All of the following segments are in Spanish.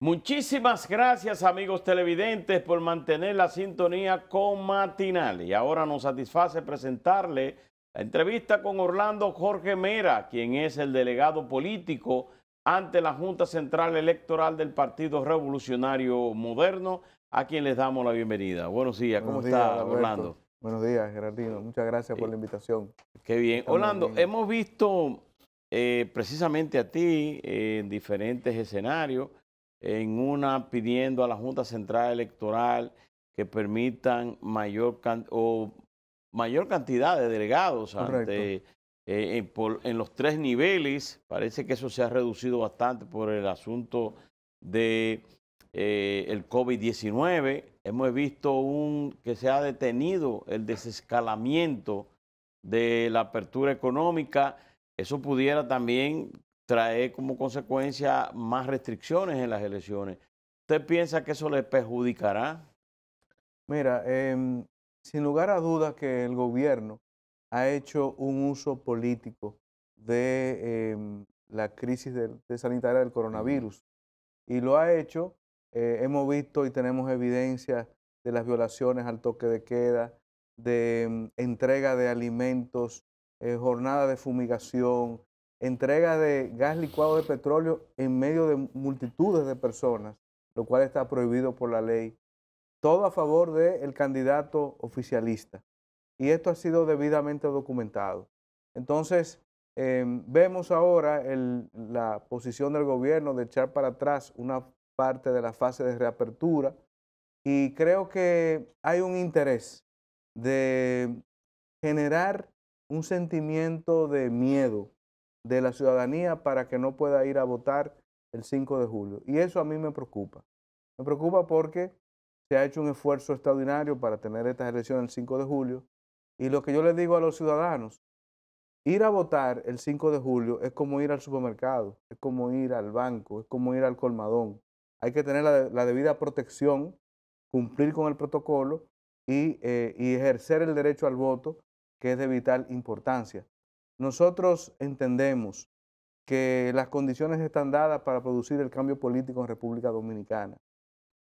Muchísimas gracias, amigos televidentes, por mantener la sintonía con Matinal. Y ahora nos satisface presentarle la entrevista con Orlando Jorge Mera, quien es el delegado político ante la Junta Central Electoral del Partido Revolucionario Moderno, a quien les damos la bienvenida. Buenos días, ¿cómo Buenos días, está, Alberto. Orlando? Buenos días, Gerardino. Muchas gracias por la invitación. Qué bien. Estamos Orlando, bien. hemos visto precisamente a ti en diferentes escenarios, en una pidiendo a la Junta Central Electoral que permitan mayor cantidad de delegados Correcto. en los tres niveles. Parece que eso se ha reducido bastante por el asunto de el COVID-19. Hemos visto que se ha detenido el desescalamiento de la apertura económica. Eso pudiera también traer como consecuencia más restricciones en las elecciones. ¿Usted piensa que eso le perjudicará? Mira, sin lugar a dudas que el gobierno ha hecho un uso político de la crisis sanitaria del Ujú. coronavirus. Y lo ha hecho, hemos visto y tenemos evidencia de las violaciones al toque de queda, de entrega de alimentos, jornada de fumigación, entrega de gas licuado de petróleo en medio de multitudes de personas, lo cual está prohibido por la ley. Todo a favor del candidato oficialista. Y esto ha sido debidamente documentado. Entonces, vemos ahora la posición del gobierno de echar para atrás una parte de la fase de reapertura y creo que hay un interés de generar un sentimiento de miedo de la ciudadanía para que no pueda ir a votar el 5 de julio. Y eso a mí me preocupa. Me preocupa porque se ha hecho un esfuerzo extraordinario para tener estas elecciones el 5 de julio. Y lo que yo les digo a los ciudadanos, ir a votar el 5 de julio es como ir al supermercado, es como ir al banco, es como ir al colmadón. Hay que tener la debida protección, cumplir con el protocolo y ejercer el derecho al voto, que es de vital importancia. Nosotros entendemos que las condiciones están dadas para producir el cambio político en República Dominicana,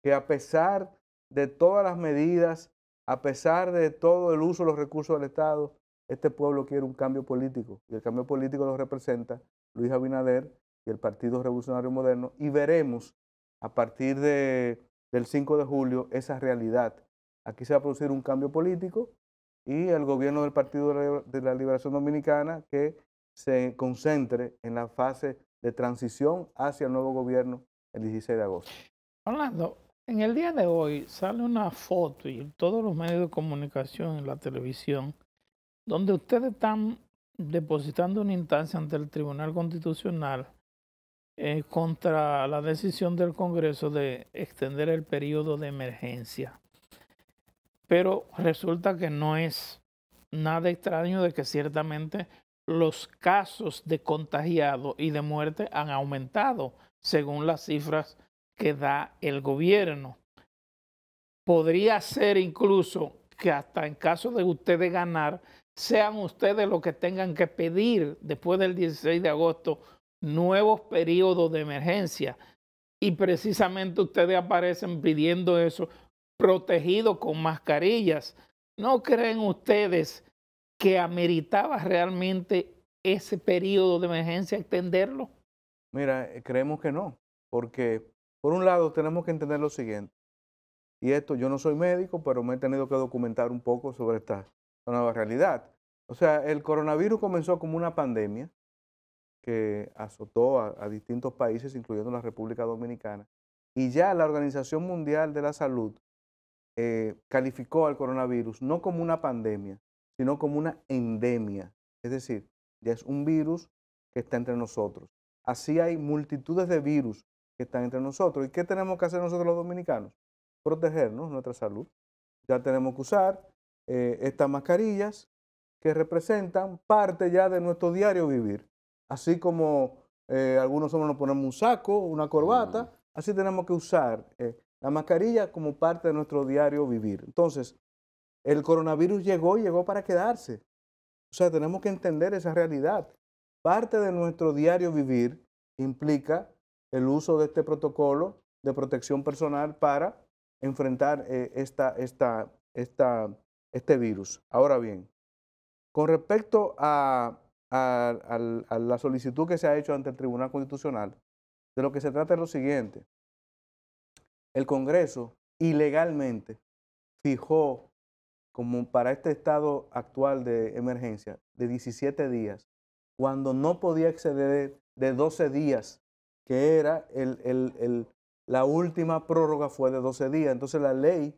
que a pesar de todas las medidas, a pesar de todo el uso de los recursos del Estado, este pueblo quiere un cambio político y el cambio político lo representa Luis Abinader y el Partido Revolucionario Moderno y veremos a partir del 5 de julio esa realidad. Aquí se va a producir un cambio político y el gobierno del Partido de la Liberación Dominicana que se concentre en la fase de transición hacia el nuevo gobierno el 16 de agosto. Orlando, en el día de hoy sale una foto y en todos los medios de comunicación, en la televisión, donde ustedes están depositando una instancia ante el Tribunal Constitucional contra la decisión del Congreso de extender el periodo de emergencia. Pero resulta que no es nada extraño de que ciertamente los casos de contagiados y de muerte han aumentado según las cifras que da el gobierno. Podría ser incluso que hasta en caso de ustedes ganar, sean ustedes los que tengan que pedir después del 16 de agosto nuevos periodos de emergencia. Y precisamente ustedes aparecen pidiendo eso, protegidos con mascarillas. ¿No creen ustedes que ameritaba realmente ese periodo de emergencia extenderlo? Mira, creemos que no, porque por un lado tenemos que entender lo siguiente, y esto yo no soy médico, pero me he tenido que documentar un poco sobre esta nueva realidad. O sea, el coronavirus comenzó como una pandemia que azotó a distintos países, incluyendo la República Dominicana, y ya la Organización Mundial de la Salud calificó al coronavirus no como una pandemia, sino como una endemia. Es decir, ya es un virus que está entre nosotros. Así hay multitudes de virus que están entre nosotros. ¿Y qué tenemos que hacer nosotros los dominicanos? Protegernos, nuestra salud. Ya tenemos que usar estas mascarillas que representan parte ya de nuestro diario vivir. Así como algunos hombres nos ponemos un saco, una Mm. corbata, así tenemos que usar la mascarilla como parte de nuestro diario vivir. Entonces, el coronavirus llegó y llegó para quedarse. O sea, tenemos que entender esa realidad. Parte de nuestro diario vivir implica el uso de este protocolo de protección personal para enfrentar este virus. Ahora bien, con respecto a la solicitud que se ha hecho ante el Tribunal Constitucional, de lo que se trata es lo siguiente. El Congreso ilegalmente fijó como para este estado actual de emergencia de 17 días, cuando no podía exceder de 12 días, que era la última prórroga fue de 12 días. Entonces la ley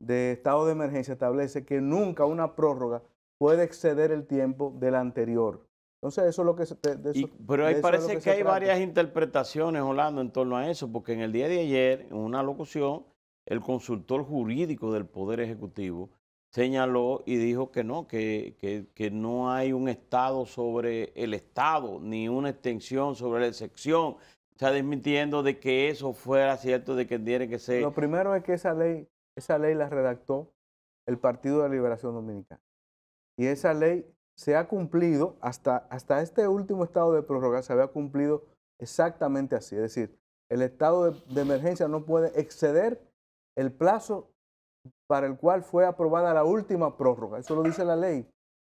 de estado de emergencia establece que nunca una prórroga puede exceder el tiempo de la anterior. Entonces eso es lo que pero ahí parece que hay varias interpretaciones, Orlando, en torno a eso, porque en el día de ayer, en una locución, el consultor jurídico del Poder Ejecutivo señaló y dijo que no, que no hay un Estado sobre el Estado, ni una extensión sobre la excepción. Está desmintiendo de que eso fuera cierto, de que tiene que ser... Lo primero es que esa ley la redactó el Partido de la Liberación Dominicana. Y esa ley se ha cumplido, hasta este último estado de prórroga se había cumplido exactamente así. Es decir, el estado de emergencia no puede exceder el plazo para el cual fue aprobada la última prórroga. Eso lo dice la ley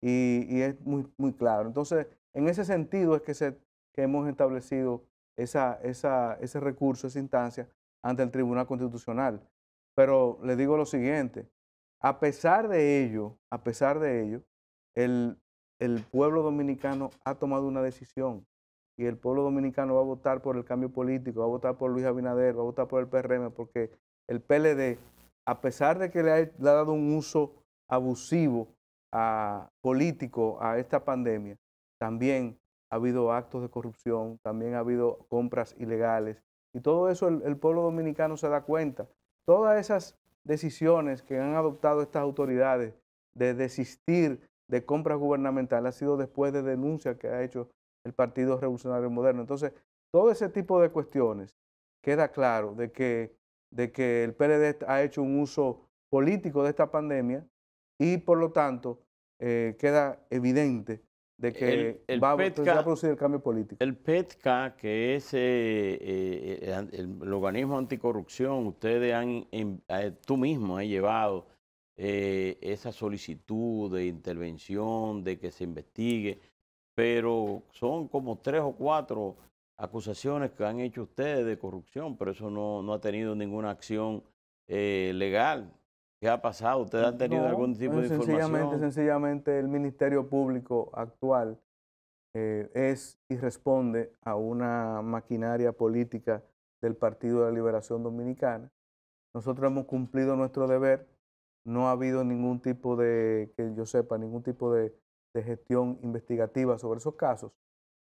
y es muy claro. Entonces, en ese sentido es que hemos establecido ese recurso, esa instancia ante el Tribunal Constitucional. Pero le digo lo siguiente, a pesar de ello, el pueblo dominicano ha tomado una decisión y el pueblo dominicano va a votar por el cambio político, va a votar por Luis Abinader, va a votar por el PRM, porque el PLD, a pesar de que le ha dado un uso abusivo político a esta pandemia, también ha habido actos de corrupción, también ha habido compras ilegales y todo eso el pueblo dominicano se da cuenta. Todas esas decisiones que han adoptado estas autoridades de desistir de compras gubernamentales ha sido después de denuncias que ha hecho el Partido Revolucionario Moderno. Entonces, todo ese tipo de cuestiones queda claro de que el PLD ha hecho un uso político de esta pandemia y por lo tanto queda evidente de que va a producir el cambio político. El PETCA, que es el organismo anticorrupción, ustedes tú mismo has llevado esa solicitud de intervención, de que se investigue, pero son como 3 o 4 acusaciones que han hecho ustedes de corrupción, pero eso no ha tenido ninguna acción legal. ¿Qué ha pasado? ¿Ustedes han tenido algún tipo de información? Sencillamente el Ministerio Público actual es y responde a una maquinaria política del Partido de la Liberación Dominicana. Nosotros hemos cumplido nuestro deber. No ha habido ningún tipo de, que yo sepa, ningún tipo de gestión investigativa sobre esos casos.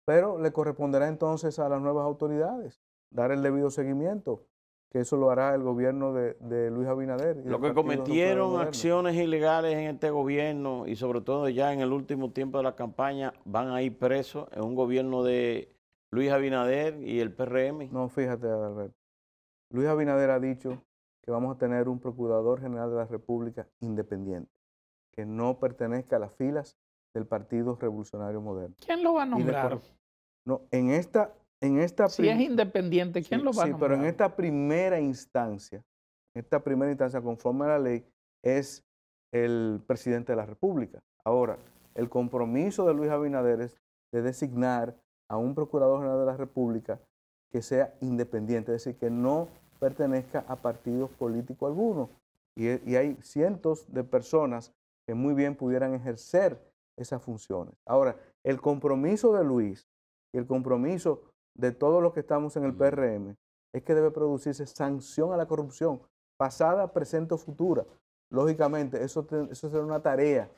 Pero le corresponderá entonces a las nuevas autoridades dar el debido seguimiento, que eso lo hará el gobierno de Luis Abinader. Los que cometieron acciones ilegales en este gobierno y sobre todo ya en el último tiempo de la campaña van a ir presos en un gobierno de Luis Abinader y el PRM. No, fíjate, Adalberto. Luis Abinader ha dicho que vamos a tener un Procurador General de la República independiente, que no pertenezca a las filas del Partido Revolucionario Moderno. ¿Quién lo va a nombrar? No, si es independiente, ¿quién lo va a nombrar? Sí, pero en esta primera instancia, conforme a la ley, es el presidente de la República. Ahora, el compromiso de Luis Abinader es de designar a un Procurador General de la República que sea independiente, es decir, que no pertenezca a partidos políticos alguno. Y hay cientos de personas que muy bien pudieran ejercer esas funciones. Ahora, el compromiso de Luis y el compromiso de todos los que estamos en el PRM es que debe producirse sanción a la corrupción, pasada, presente o futura. Lógicamente, eso será una tarea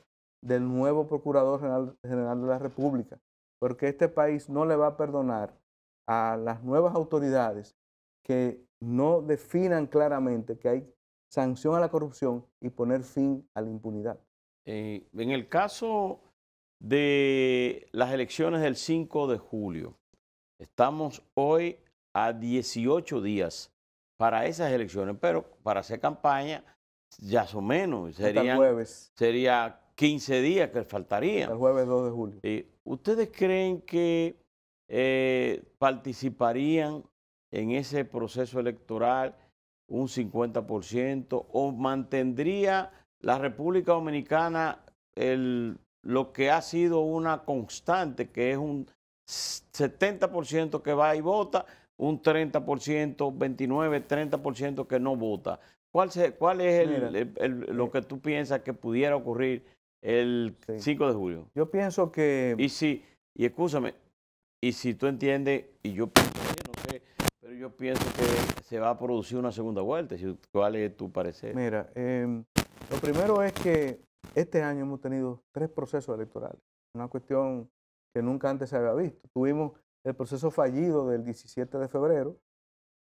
del nuevo Procurador General de la República, porque este país no le va a perdonar a las nuevas autoridades que no definan claramente que hay sanción a la corrupción y poner fin a la impunidad. En el caso de las elecciones del 5 de julio, estamos hoy a 18 días para esas elecciones, pero para hacer campaña ya son menos, sería 15 días que faltarían. El jueves 2 de julio. ¿Ustedes creen que participarían en ese proceso electoral un 50% o mantendría la República Dominicana lo que ha sido una constante, que es un 70% que va y vota, un 30%, 29, 30% que no vota? ¿Cuál es Mira, lo que tú piensas que pudiera ocurrir el sí. 5 de julio? Yo pienso que... Y escúchame, y si tú entiendes, y yo pienso, no sé, pero yo pienso que se va a producir una segunda vuelta. ¿Cuál es tu parecer? Mira, lo primero es que este año hemos tenido 3 procesos electorales, una cuestión que nunca antes se había visto. Tuvimos el proceso fallido del 17 de febrero,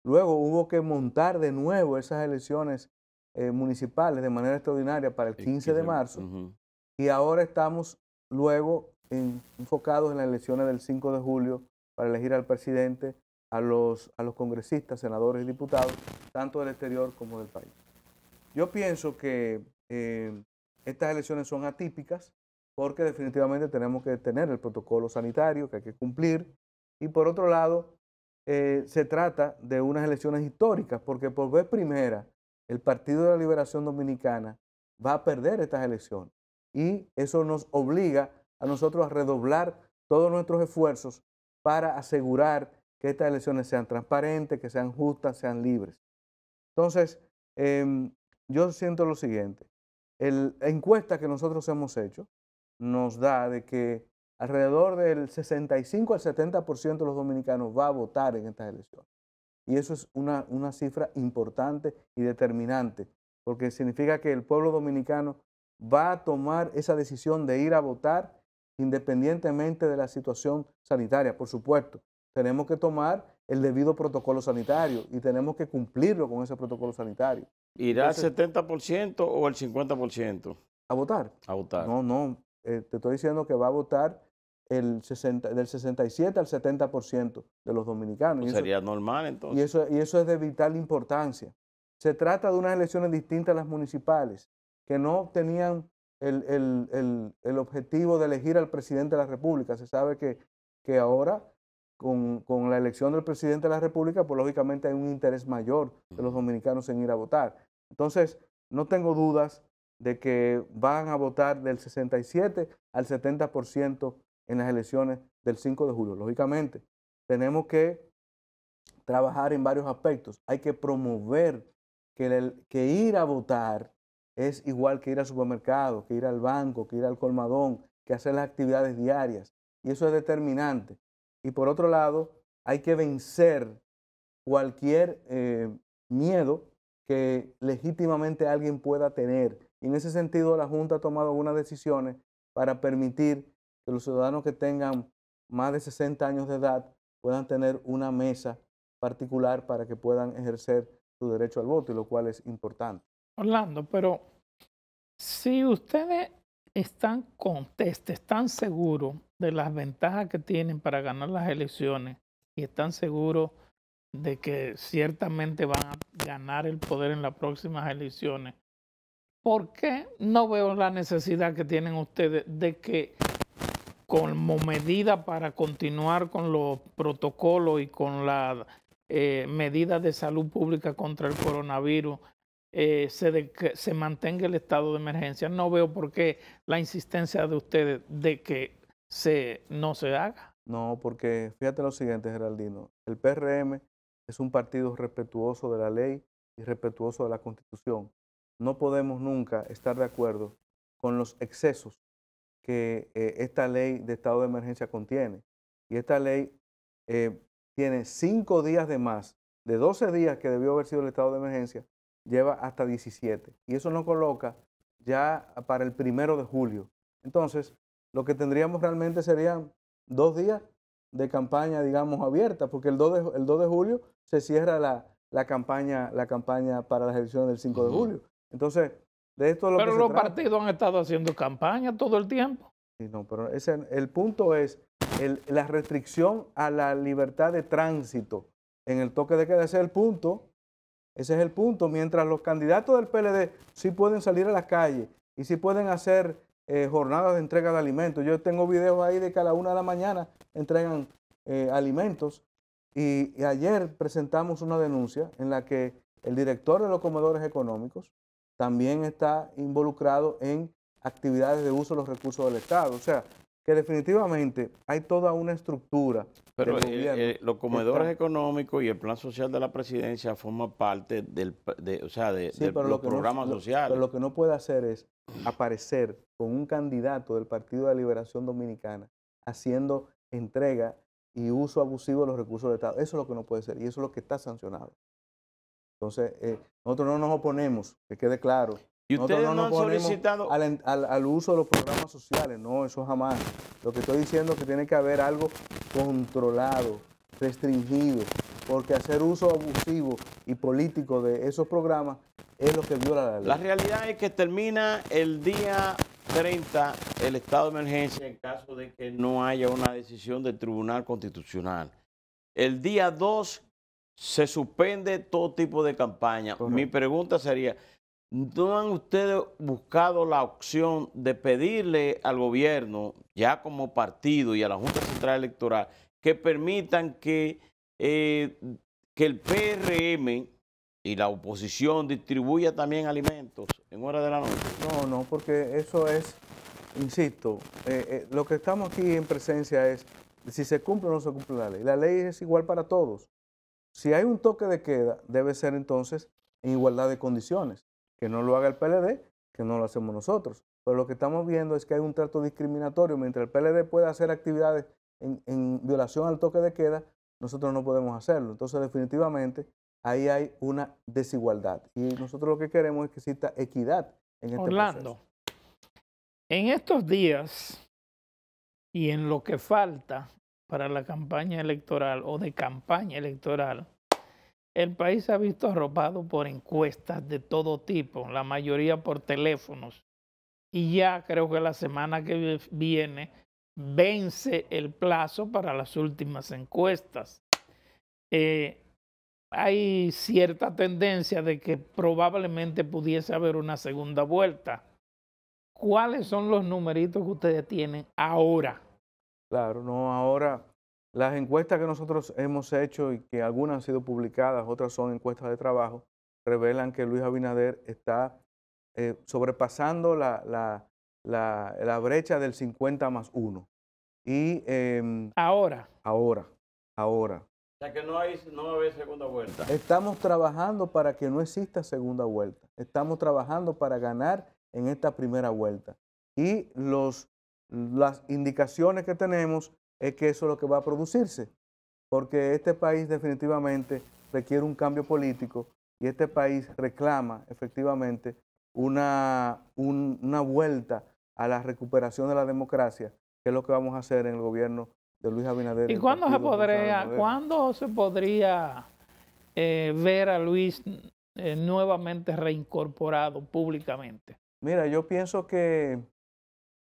luego hubo que montar de nuevo esas elecciones municipales de manera extraordinaria para el 15 de marzo, y ahora estamos luego enfocados en las elecciones del 5 de julio para elegir al presidente, a los congresistas, senadores y diputados, tanto del exterior como del país. Yo pienso que estas elecciones son atípicas porque definitivamente tenemos que tener el protocolo sanitario que hay que cumplir, y por otro lado se trata de unas elecciones históricas porque por vez primera el Partido de la Liberación Dominicana va a perder estas elecciones, y eso nos obliga a nosotros a redoblar todos nuestros esfuerzos para asegurar que estas elecciones sean transparentes, que sean justas, sean libres. Entonces, yo siento lo siguiente: la encuesta que nosotros hemos hecho nos da de que alrededor del 65 al 70% de los dominicanos va a votar en estas elecciones. Y eso es una cifra importante y determinante, porque significa que el pueblo dominicano va a tomar esa decisión de ir a votar independientemente de la situación sanitaria. Por supuesto, tenemos que tomar el debido protocolo sanitario y tenemos que cumplirlo con ese protocolo sanitario. ¿Irá al 70% o el 50%? ¿A votar? A votar. No, te estoy diciendo que va a votar del 67 al 70% de los dominicanos. Pues sería normal entonces. Y eso es de vital importancia. Se trata de unas elecciones distintas a las municipales, que no tenían el objetivo de elegir al presidente de la República. Se sabe que ahora, con la elección del presidente de la República, pues lógicamente hay un interés mayor de los dominicanos en ir a votar. Entonces, no tengo dudas de que van a votar del 67 al 70% en las elecciones del 5 de julio. Lógicamente, tenemos que trabajar en varios aspectos. Hay que promover que ir a votar es igual que ir al supermercado, que ir al banco, que ir al colmadón, que hacer las actividades diarias. Y eso es determinante. Y por otro lado, hay que vencer cualquier miedo que legítimamente alguien pueda tener. Y en ese sentido, la Junta ha tomado algunas decisiones para permitir que los ciudadanos que tengan más de 60 años de edad puedan tener una mesa particular para que puedan ejercer su derecho al voto, y lo cual es importante. Orlando, pero si ustedes están seguros de las ventajas que tienen para ganar las elecciones y están seguros de que ciertamente van a ganar el poder en las próximas elecciones, ¿por qué no veo la necesidad que tienen ustedes de que, como medida para continuar con los protocolos y con las medidas de salud pública contra el coronavirus, se mantenga el estado de emergencia? No veo por qué la insistencia de ustedes de que no se haga. No, porque fíjate lo siguiente, Geraldino. El PRM es un partido respetuoso de la ley y respetuoso de la Constitución. No podemos nunca estar de acuerdo con los excesos que esta ley de estado de emergencia contiene. Y esta ley tiene 5 días de más. De 12 días que debió haber sido el estado de emergencia, lleva hasta 17. Y eso nos coloca ya para el 1 de julio. Entonces, lo que tendríamos realmente serían 2 días de campaña, digamos, abierta, porque el 2 de julio se cierra la campaña para las elecciones del 5 de julio. Entonces, de esto es lo que se trata. Pero los partidos han estado haciendo campaña todo el tiempo. Sí, no, pero el punto es la restricción a la libertad de tránsito en el toque de queda. Ese es el punto. Ese es el punto. Mientras los candidatos del PLD sí pueden salir a la calle y sí pueden hacer jornadas de entrega de alimentos. Yo tengo videos ahí de que a la 1 de la mañana entregan alimentos. Y ayer presentamos una denuncia en la que el director de los comedores económicos también está involucrado en actividades de uso de los recursos del Estado. O sea, que definitivamente hay toda una estructura Pero del gobierno. los que comedores está- económicos y el plan social de la presidencia forman parte o sea, Sí, de pero los programas pero sociales. lo que no puede hacer es aparecer con un candidato del Partido de la Liberación Dominicana haciendo entrega y uso abusivo de los recursos del Estado. Eso es lo que no puede ser y eso es lo que está sancionado. Entonces, nosotros no nos oponemos, que quede claro. ¿Y Nosotros ustedes no no nos han oponemos solicitado? al uso de los programas sociales, no, eso jamás. Lo que estoy diciendo es que tiene que haber algo controlado, restringido, porque hacer uso abusivo y político de esos programas es lo que viola la ley. La realidad es que termina el día 30 el estado de emergencia en caso de que no haya una decisión del Tribunal Constitucional. El día 2 se suspende todo tipo de campaña. Correcto. Mi pregunta sería, ¿no han ustedes buscado la opción de pedirle al gobierno, ya como partido y a la Junta Central Electoral, que permitan que el PRM y la oposición distribuya también alimentos en horas de la noche? No, porque eso es, insisto, lo que estamos aquí en presencia es si se cumple o no se cumple la ley. La ley es igual para todos. Si hay un toque de queda, debe ser entonces en igualdad de condiciones. Que no lo haga el PLD, que no lo hacemos nosotros. Pero lo que estamos viendo es que hay un trato discriminatorio. Mientras el PLD puede hacer actividades en violación al toque de queda, nosotros no podemos hacerlo. Entonces, definitivamente, ahí hay una desigualdad. Y nosotros lo que queremos es que exista equidad en este Orlando, proceso. en estos días y en lo que falta para la campaña electoral o de campaña electoral, el país se ha visto arropado por encuestas de todo tipo, la mayoría por teléfonos. Y ya creo que la semana que viene vence el plazo para las últimas encuestas. Hay cierta tendencia de que probablemente pudiese haber una segunda vuelta. ¿Cuáles son los numeritos que ustedes tienen ahora? Claro, no, ahora las encuestas que nosotros hemos hecho y que algunas han sido publicadas, otras son encuestas de trabajo, revelan que Luis Abinader está sobrepasando la brecha del 50+1. Y Ahora. ahora, O sea que no va a haber segunda vuelta. estamos trabajando para que no exista segunda vuelta. Estamos trabajando para ganar en esta primera vuelta. Y las indicaciones que tenemos es que eso es lo que va a producirse, porque este país definitivamente requiere un cambio político y este país reclama efectivamente una vuelta a la recuperación de la democracia, que es lo que vamos a hacer en el gobierno de Luis Abinader. ¿Y cuándo se podría ver a Luis nuevamente reincorporado públicamente? Mira, yo pienso que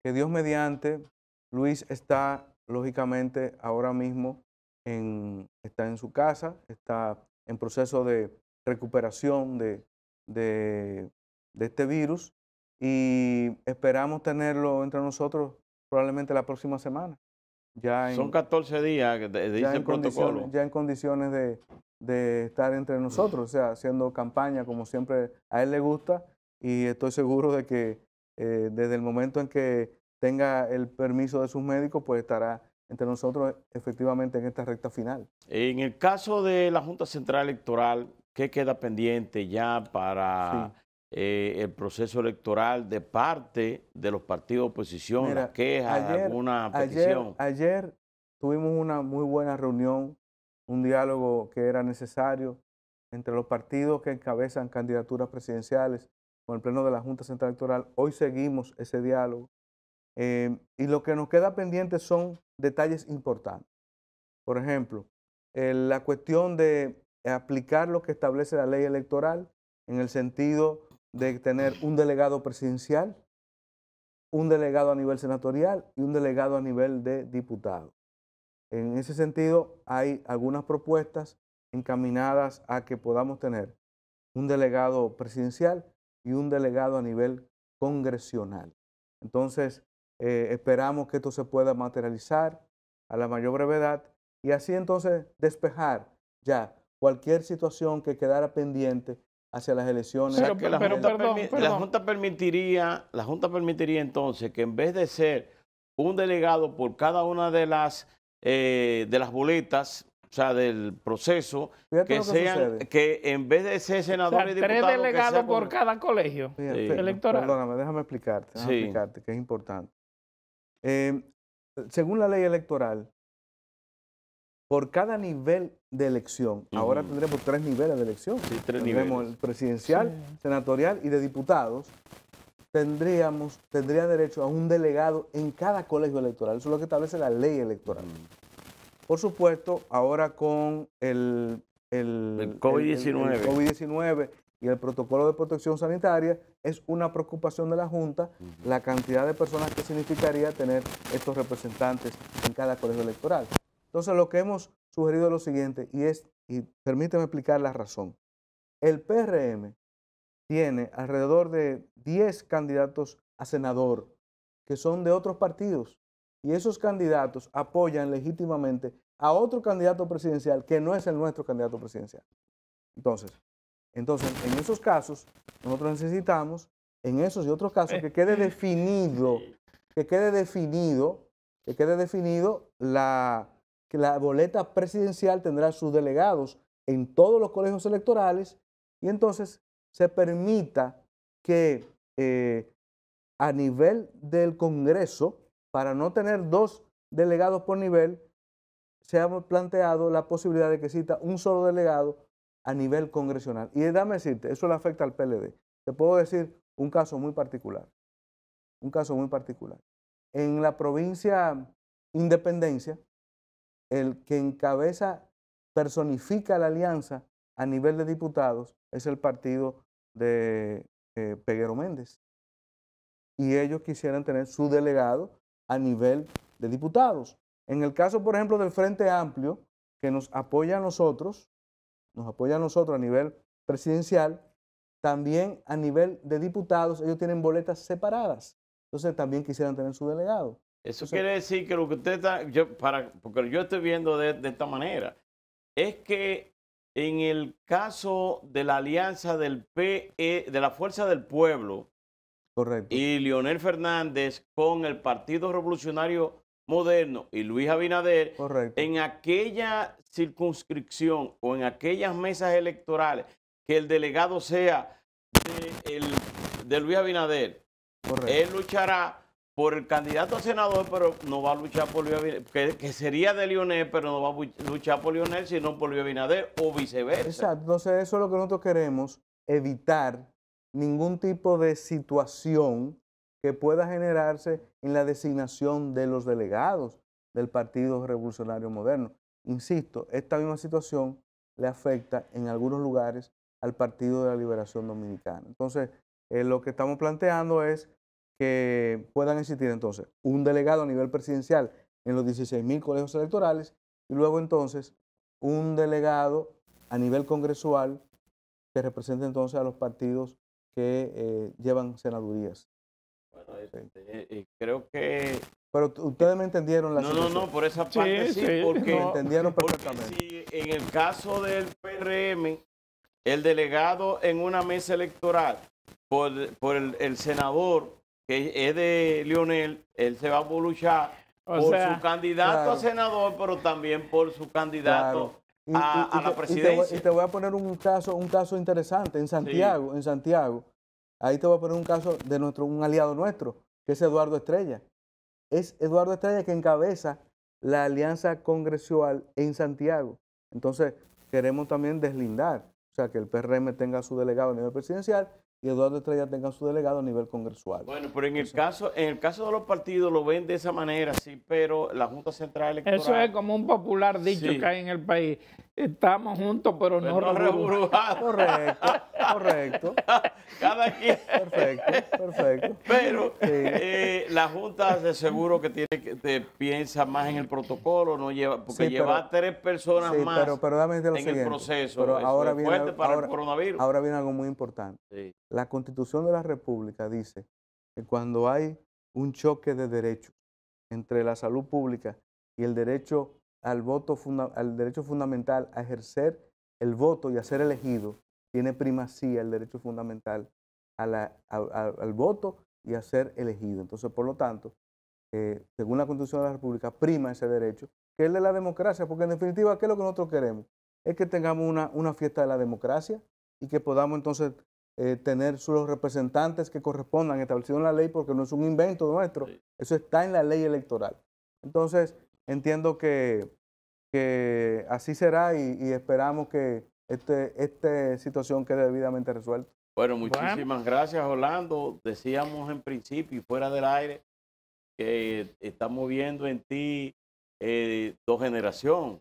Dios mediante, Luis está lógicamente ahora mismo está en su casa, está en proceso de recuperación de este virus y esperamos tenerlo entre nosotros probablemente la próxima semana. Son 14 días, dice el protocolo. Ya en condiciones de estar entre nosotros, o sea, haciendo campaña como siempre a él le gusta y estoy seguro de que desde el momento en que tenga el permiso de sus médicos, pues estará entre nosotros efectivamente en esta recta final. En el caso de la Junta Central Electoral, ¿qué queda pendiente ya para el proceso electoral de parte de los partidos de oposición? Mira, ¿Las quejas, alguna petición? Ayer tuvimos una muy buena reunión, un diálogo que era necesario entre los partidos que encabezan candidaturas presidenciales con el Pleno de la Junta Central Electoral. Hoy seguimos ese diálogo. Y lo que nos queda pendiente son detalles importantes. Por ejemplo, la cuestión de aplicar lo que establece la ley electoral en el sentido de tener un delegado presidencial, un delegado a nivel senatorial y un delegado a nivel de diputado. En ese sentido, hay algunas propuestas encaminadas a que podamos tener un delegado presidencial y un delegado a nivel congresional. Entonces, esperamos que esto se pueda materializar a la mayor brevedad y así entonces despejar ya cualquier situación que quedara pendiente hacia las elecciones. Pero, Que la pero, Junta perdón, la perdón. Junta permitiría entonces que en vez de ser un delegado por cada una de las boletas, o sea, del proceso, Fíjate que lo que sean, sucede. que en vez de ser O senador sea, y 3 diputado, que delegados sea por cada colegio Fíjate, Sí. electoral. Perdóname, déjame explicarte Sí. que es importante. Eh, según la ley electoral, por cada nivel de elección, ahora Ujú. tendremos 3 niveles de elección. Sí, 3 Tendremos niveles. el presidencial, Sí. senatorial y de diputados. Tendría derecho a un delegado en cada colegio electoral. Eso es lo que establece la ley electoral. Por supuesto, ahora con el COVID-19. COVID-19 y el protocolo de protección sanitaria, es una preocupación de la Junta la cantidad de personas que significaría tener estos representantes en cada colegio electoral. Entonces, lo que hemos sugerido es lo siguiente, y permíteme explicar la razón. El PRM tiene alrededor de 10 candidatos a senador que son de otros partidos, y esos candidatos apoyan legítimamente a otro candidato presidencial que no es el nuestro candidato presidencial. Entonces, en esos casos, nosotros necesitamos, en esos y otros casos, que quede definido, que la boleta presidencial tendrá sus delegados en todos los colegios electorales, y entonces se permita que a nivel del Congreso, para no tener 2 delegados por nivel, se ha planteado la posibilidad de que exista un solo delegado a nivel congresional. Y déjame decirte, eso le afecta al PLD. Te puedo decir un caso muy particular. En la provincia Independencia, el que encabeza, personifica la alianza a nivel de diputados es el partido de Peguero Méndez. Y ellos quisieran tener su delegado a nivel de diputados. En el caso, por ejemplo, del Frente Amplio, que nos apoya a nosotros a nivel presidencial, también a nivel de diputados, ellos tienen boletas separadas. Entonces también quisieran tener su delegado. Eso Entonces, quiere decir que lo que usted está, porque yo estoy viendo de esta manera, es que en el caso de la alianza del PE, de la Fuerza del Pueblo correcto. y Leonel Fernández con el Partido Revolucionario Moderno y Luis Abinader, Correcto. en aquella circunscripción o en aquellas mesas electorales que el delegado sea de Luis Abinader, Correcto. él luchará por el candidato a senador, pero no va a luchar por Luis Abinader, que sería de Leonel, pero no va a luchar por Leonel, sino por Luis Abinader, o viceversa. Exacto. Entonces, eso es lo que nosotros queremos, evitar ningún tipo de situación que pueda generarse en la designación de los delegados del Partido Revolucionario Moderno. Insisto, esta misma situación le afecta en algunos lugares al Partido de la Liberación Dominicana. Entonces, lo que estamos planteando es que puedan existir entonces un delegado a nivel presidencial en los 16.000 colegios electorales y luego entonces un delegado a nivel congresual que represente entonces a los partidos que llevan senadurías. Bueno, creo que... Pero ustedes me entendieron la situación. No, por esa parte sí, porque, Me entendieron porque perfectamente. si en el caso del PRM, el delegado en una mesa electoral por el senador, que es de Leonel, él se va a luchar por su candidato a senador, pero también por su candidato a la presidencia. Y te voy a poner un caso interesante en Santiago. Sí. En Santiago, ahí te voy a poner un caso de un aliado nuestro, que es Eduardo Estrella. Es Eduardo Estrella que encabeza la alianza congresual en Santiago. Entonces, queremos también deslindar, o sea, que el PRM tenga su delegado a nivel presidencial y Eduardo Estrella tenga su delegado a nivel congresual. Bueno, pero en el caso de los partidos lo ven de esa manera, sí, pero la Junta Central Electoral... Eso es como un popular dicho que hay en el país. Estamos juntos, pero no reburujados. Correcto. Cada quien. Perfecto. Pero la Junta de seguro que piensa más en el protocolo, no lleva, porque lleva 3 personas más pero dame lo en siguiente, el proceso. Pero eso ahora es viene, fuerte para el coronavirus. Ahora viene algo muy importante. Sí. La Constitución de la República dice que cuando hay un choque de derechos entre la salud pública y el derecho al voto, al derecho fundamental a ejercer el voto y a ser elegido, tiene primacía el derecho fundamental al voto y a ser elegido. Entonces, por lo tanto, según la Constitución de la República, prima ese derecho, que es el de la democracia, porque en definitiva, ¿qué es lo que nosotros queremos? Es que tengamos una fiesta de la democracia y que podamos entonces tener los representantes que correspondan establecidos en la ley, porque no es un invento nuestro, eso está en la ley electoral. Entonces, entiendo que así será y esperamos que esta situación quede debidamente resuelta. Bueno, muchísimas gracias, Orlando. Decíamos en principio y fuera del aire que estamos viendo en ti dos generaciones.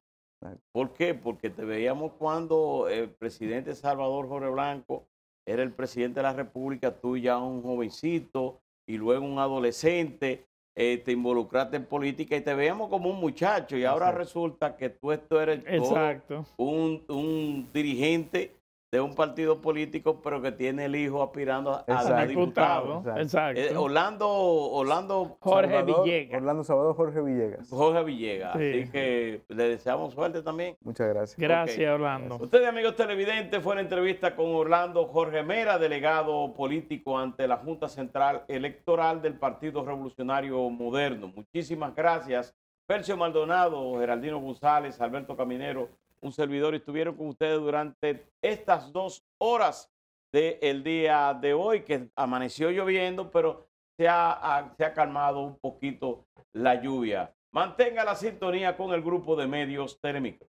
¿Por qué? Porque te veíamos cuando el presidente Salvador Jorge Blanco era el presidente de la República, tú ya un jovencito y luego un adolescente, te involucraste en política y te veíamos como un muchacho y ahora resulta que tú eres todo un dirigente de un partido político, pero que tiene el hijo aspirando a diputado. Exacto. Orlando Jorge Villegas. Orlando Salvador Jorge Villegas. Jorge Villegas. Sí. Así que le deseamos suerte también. Muchas gracias. Gracias, Orlando. Ustedes, amigos televidentes, fue la entrevista con Orlando Jorge Mera, delegado político ante la Junta Central Electoral del Partido Revolucionario Moderno. Muchísimas gracias. Percio Maldonado, Geraldino González, Alberto Caminero, un servidor, estuvieron con ustedes durante estas 2 horas del día de hoy, que amaneció lloviendo, pero se ha calmado un poquito la lluvia. Mantenga la sintonía con el grupo de medios Telemicro.